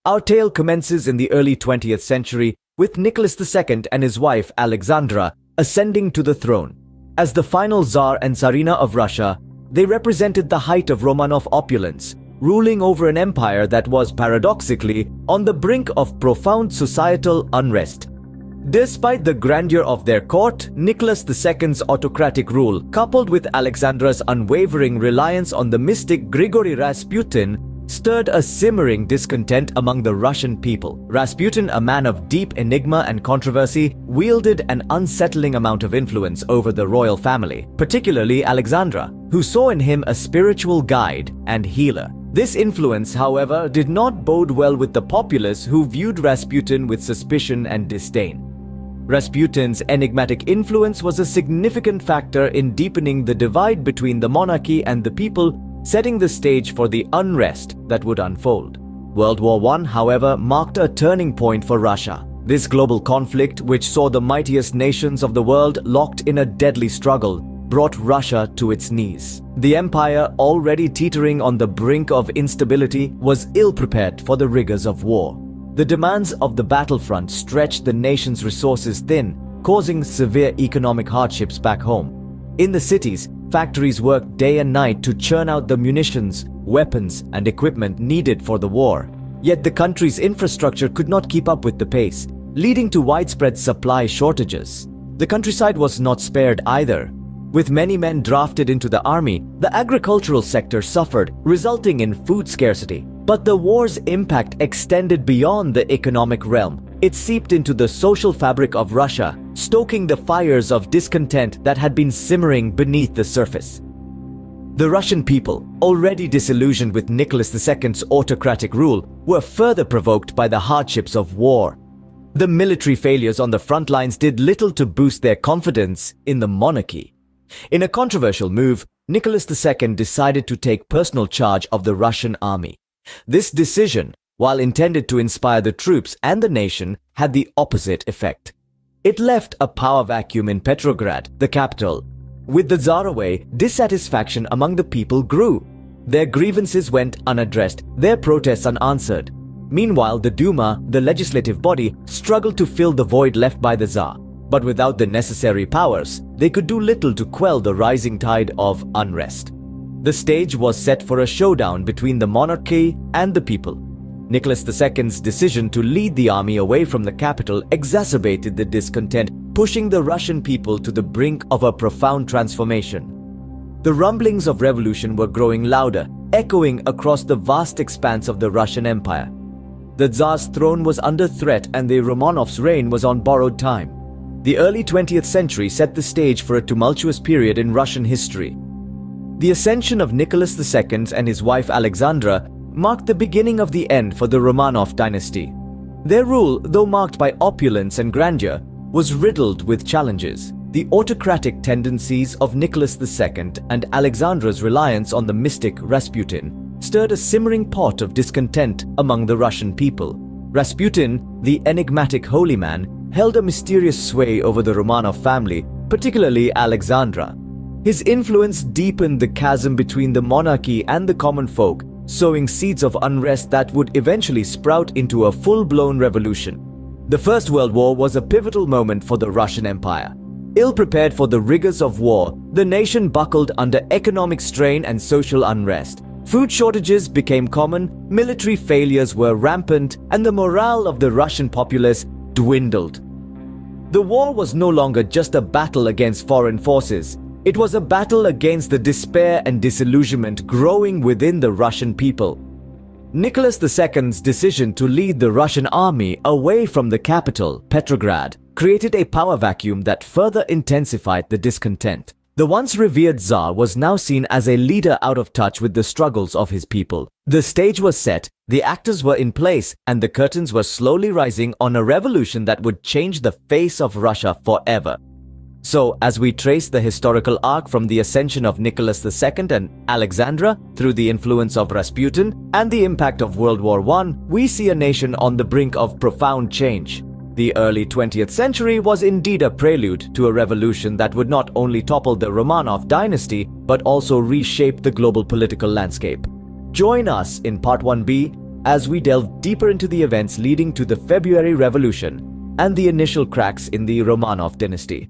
Our tale commences in the early 20th century with Nicholas II and his wife Alexandra ascending to the throne. As the final Tsar and Tsarina of Russia, they represented the height of Romanov opulence, ruling over an empire that was paradoxically on the brink of profound societal unrest. Despite the grandeur of their court, Nicholas II's autocratic rule, coupled with Alexandra's unwavering reliance on the mystic Grigory Rasputin, stirred a simmering discontent among the Russian people. Rasputin, a man of deep enigma and controversy, wielded an unsettling amount of influence over the royal family, particularly Alexandra, who saw in him a spiritual guide and healer. This influence, however, did not bode well with the populace, who viewed Rasputin with suspicion and disdain. Rasputin's enigmatic influence was a significant factor in deepening the divide between the monarchy and the people, setting the stage for the unrest that would unfold. World War I, however, marked a turning point for Russia. This global conflict, which saw the mightiest nations of the world locked in a deadly struggle, brought Russia to its knees. The empire, already teetering on the brink of instability, was ill-prepared for the rigors of war. The demands of the battlefront stretched the nation's resources thin, causing severe economic hardships back home. In the cities, factories worked day and night to churn out the munitions, weapons, and equipment needed for the war. Yet the country's infrastructure could not keep up with the pace, leading to widespread supply shortages. The countryside was not spared either. With many men drafted into the army, the agricultural sector suffered, resulting in food scarcity. But the war's impact extended beyond the economic realm. It seeped into the social fabric of Russia, stoking the fires of discontent that had been simmering beneath the surface. The Russian people, already disillusioned with Nicholas II's autocratic rule, were further provoked by the hardships of war. The military failures on the front lines did little to boost their confidence in the monarchy. In a controversial move, Nicholas II decided to take personal charge of the Russian army. This decision, while intended to inspire the troops and the nation, had the opposite effect. It left a power vacuum in Petrograd, the capital. With the Tsar away, dissatisfaction among the people grew. Their grievances went unaddressed, their protests unanswered. Meanwhile, the Duma, the legislative body, struggled to fill the void left by the Tsar. But without the necessary powers, they could do little to quell the rising tide of unrest. The stage was set for a showdown between the monarchy and the people. Nicholas II's decision to lead the army away from the capital exacerbated the discontent, pushing the Russian people to the brink of a profound transformation. The rumblings of revolution were growing louder, echoing across the vast expanse of the Russian Empire. The Tsar's throne was under threat and the Romanovs' reign was on borrowed time. The early 20th century set the stage for a tumultuous period in Russian history. The ascension of Nicholas II and his wife Alexandra marked the beginning of the end for the Romanov dynasty. Their rule, though marked by opulence and grandeur, was riddled with challenges. The autocratic tendencies of Nicholas II and Alexandra's reliance on the mystic Rasputin stirred a simmering pot of discontent among the Russian people. Rasputin, the enigmatic holy man, held a mysterious sway over the Romanov family, particularly Alexandra. His influence deepened the chasm between the monarchy and the common folk, sowing seeds of unrest that would eventually sprout into a full-blown revolution. The First World War was a pivotal moment for the Russian Empire. Ill-prepared for the rigors of war, the nation buckled under economic strain and social unrest. Food shortages became common, military failures were rampant, and the morale of the Russian populace dwindled. The war was no longer just a battle against foreign forces. It was a battle against the despair and disillusionment growing within the Russian people. Nicholas II's decision to lead the Russian army away from the capital, Petrograd, created a power vacuum that further intensified the discontent. The once revered Tsar was now seen as a leader out of touch with the struggles of his people. The stage was set, the actors were in place, and the curtains were slowly rising on a revolution that would change the face of Russia forever. So, as we trace the historical arc from the ascension of Nicholas II and Alexandra through the influence of Rasputin and the impact of World War I, we see a nation on the brink of profound change. The early 20th century was indeed a prelude to a revolution that would not only topple the Romanov dynasty, but also reshape the global political landscape. Join us in Part 1b as we delve deeper into the events leading to the February Revolution and the initial cracks in the Romanov dynasty.